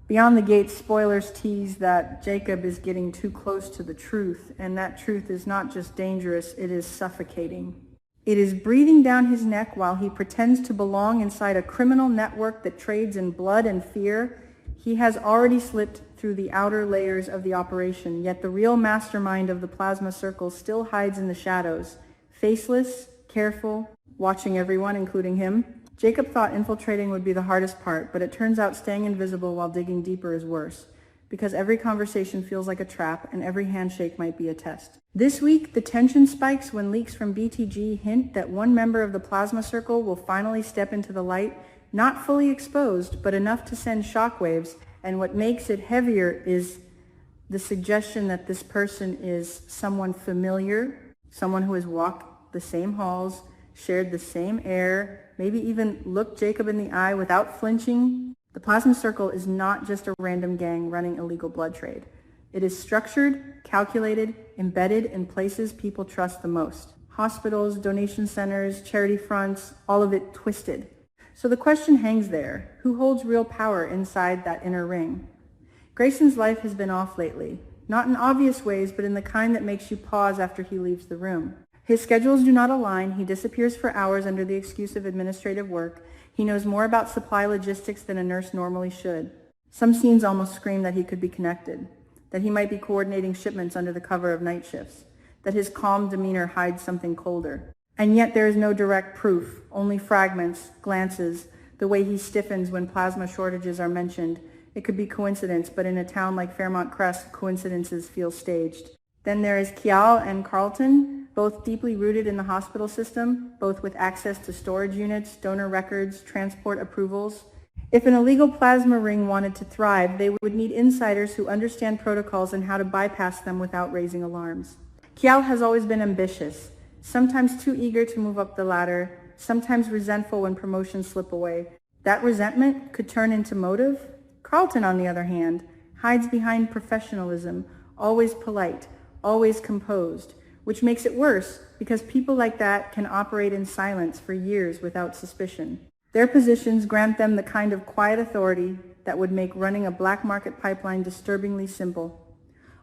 Beyond the gate, spoilers tease that Jacob is getting too close to the truth, and that truth is not just dangerous, it is suffocating. It is breathing down his neck while he pretends to belong inside a criminal network that trades in blood and fear. He has already slipped through the outer layers of the operation, yet the real mastermind of the plasma circle still hides in the shadows, faceless, careful, watching everyone, including him. Jacob thought infiltrating would be the hardest part, but it turns out staying invisible while digging deeper is worse, because every conversation feels like a trap and every handshake might be a test. This week, the tension spikes when leaks from BTG hint that one member of the plasma circle will finally step into the light, not fully exposed, but enough to send shockwaves, and what makes it heavier is the suggestion that this person is someone familiar, someone who has walked the same halls, shared the same air, maybe even looked Jacob in the eye without flinching. The plasma circle is not just a random gang running illegal blood trade. It is structured, calculated, embedded in places people trust the most. Hospitals, donation centers, charity fronts, all of it twisted. So the question hangs there. Who holds real power inside that inner ring? Grayson's life has been off lately. Not in obvious ways, but in the kind that makes you pause after he leaves the room. His schedules do not align. He disappears for hours under the excuse of administrative work. He knows more about supply logistics than a nurse normally should. Some scenes almost scream that he could be connected, that he might be coordinating shipments under the cover of night shifts, that his calm demeanor hides something colder. And yet there is no direct proof, only fragments, glances, the way he stiffens when plasma shortages are mentioned. It could be coincidence, but in a town like Fairmont Crest, coincidences feel staged. Then there is Kial and Carlton, both deeply rooted in the hospital system, both with access to storage units, donor records, transport approvals. If an illegal plasma ring wanted to thrive, they would need insiders who understand protocols and how to bypass them without raising alarms. Kial has always been ambitious, sometimes too eager to move up the ladder, sometimes resentful when promotions slip away. That resentment could turn into motive. Carlton, on the other hand, hides behind professionalism, always polite, always composed, which makes it worse because people like that can operate in silence for years without suspicion. Their positions grant them the kind of quiet authority that would make running a black market pipeline disturbingly simple.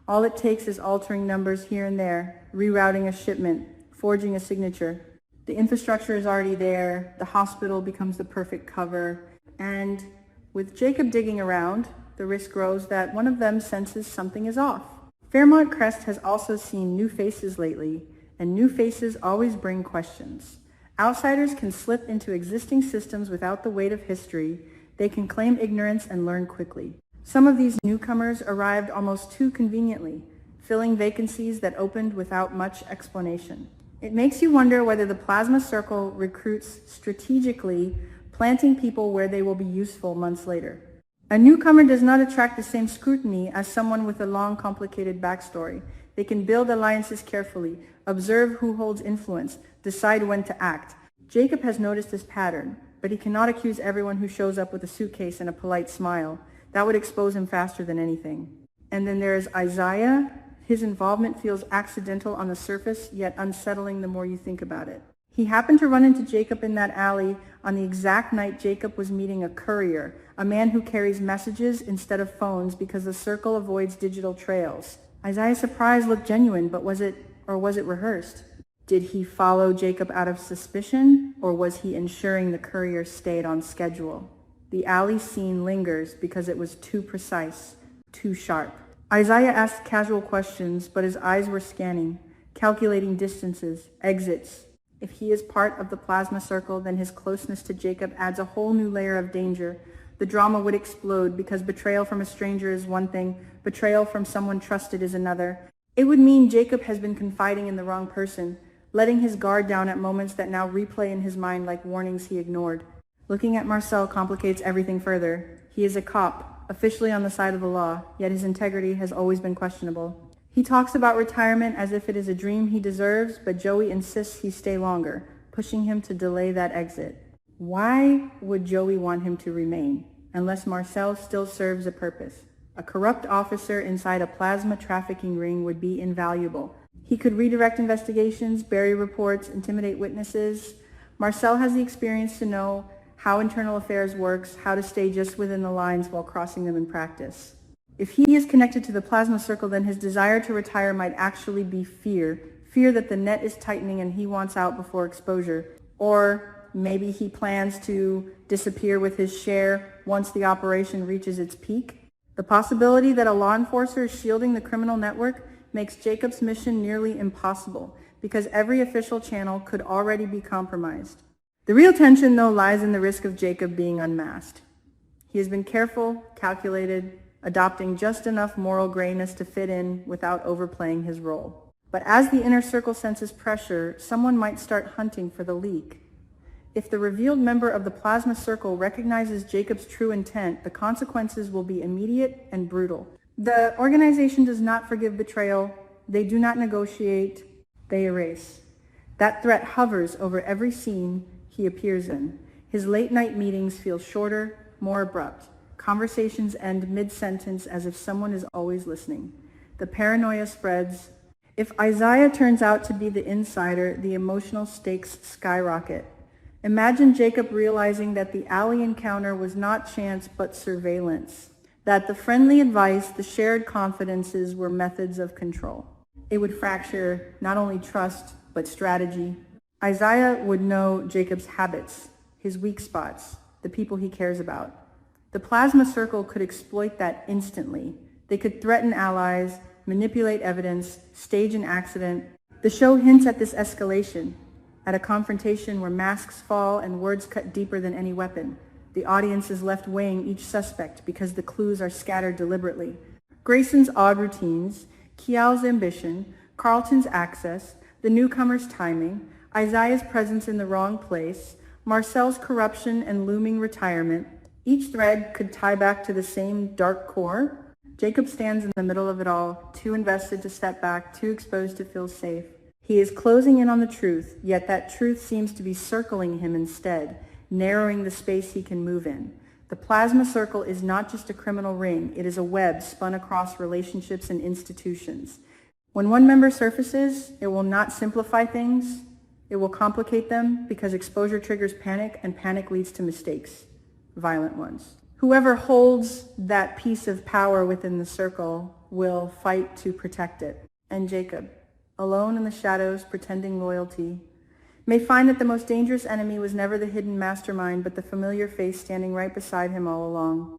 All it takes is altering numbers here and there, rerouting a shipment, forging a signature. The infrastructure is already there, the hospital becomes the perfect cover, and with Jacob digging around, the risk grows that one of them senses something is off. Fairmont Crest has also seen new faces lately, and new faces always bring questions. Outsiders can slip into existing systems without the weight of history. They can claim ignorance and learn quickly. Some of these newcomers arrived almost too conveniently, filling vacancies that opened without much explanation. It makes you wonder whether the plasma circle recruits strategically, planting people where they will be useful months later. A newcomer does not attract the same scrutiny as someone with a long, complicated backstory. They can build alliances carefully, observe who holds influence, decide when to act. Jacob has noticed this pattern, but he cannot accuse everyone who shows up with a suitcase and a polite smile. That would expose him faster than anything. And then there is Isaiah. His involvement feels accidental on the surface, yet unsettling the more you think about it. He happened to run into Jacob in that alley on the exact night Jacob was meeting a courier, a man who carries messages instead of phones because the circle avoids digital trails. Isaiah's surprise looked genuine, but was it rehearsed? Did he follow Jacob out of suspicion, or was he ensuring the courier stayed on schedule? The alley scene lingers because it was too precise, too sharp. Isaiah asked casual questions, but his eyes were scanning, calculating distances, exits. If he is part of the plasma circle, then his closeness to Jacob adds a whole new layer of danger. The drama would explode because betrayal from a stranger is one thing, betrayal from someone trusted is another. It would mean Jacob has been confiding in the wrong person, letting his guard down at moments that now replay in his mind like warnings he ignored. Looking at Marcel complicates everything further. He is a cop, officially on the side of the law, yet his integrity has always been questionable. He talks about retirement as if it is a dream he deserves, but Joey insists he stay longer, pushing him to delay that exit. Why would Joey want him to remain, unless Marcel still serves a purpose? A corrupt officer inside a plasma trafficking ring would be invaluable. He could redirect investigations, bury reports, intimidate witnesses. Marcel has the experience to know how internal affairs works, how to stay just within the lines while crossing them in practice. If he is connected to the plasma circle, then his desire to retire might actually be fear. Fear that the net is tightening and he wants out before exposure. Or maybe he plans to disappear with his share once the operation reaches its peak. The possibility that a law enforcer is shielding the criminal network makes Jacob's mission nearly impossible, because every official channel could already be compromised. The real tension, though, lies in the risk of Jacob being unmasked. He has been careful, calculated, adopting just enough moral grayness to fit in without overplaying his role. But as the inner circle senses pressure, someone might start hunting for the leak. If the revealed member of the plasma circle recognizes Jacob's true intent, the consequences will be immediate and brutal. The organization does not forgive betrayal. They do not negotiate. They erase. That threat hovers over every scene he appears in. His late-night meetings feel shorter, more abrupt. Conversations end mid-sentence as if someone is always listening. The paranoia spreads. If Isaiah turns out to be the insider, the emotional stakes skyrocket. Imagine Jacob realizing that the alley encounter was not chance but surveillance, that the friendly advice, the shared confidences were methods of control. It would fracture not only trust but strategy. Isaiah would know Jacob's habits, his weak spots, the people he cares about. The plasma circle could exploit that instantly. They could threaten allies, manipulate evidence, stage an accident. The show hints at this escalation, at a confrontation where masks fall and words cut deeper than any weapon. The audience is left weighing each suspect because the clues are scattered deliberately. Grayson's odd routines, Kial's ambition, Carlton's access, the newcomer's timing, Isaiah's presence in the wrong place, Marcel's corruption and looming retirement. Each thread could tie back to the same dark core. Jacob stands in the middle of it all, too invested to step back, too exposed to feel safe. He is closing in on the truth, yet that truth seems to be circling him instead, narrowing the space he can move in. The plasma circle is not just a criminal ring, it is a web spun across relationships and institutions. When one member surfaces, it will not simplify things, it will complicate them, because exposure triggers panic, and panic leads to mistakes, violent ones. Whoever holds that piece of power within the circle will fight to protect it. And Jacob, alone in the shadows, pretending loyalty, may find that the most dangerous enemy was never the hidden mastermind, but the familiar face standing right beside him all along.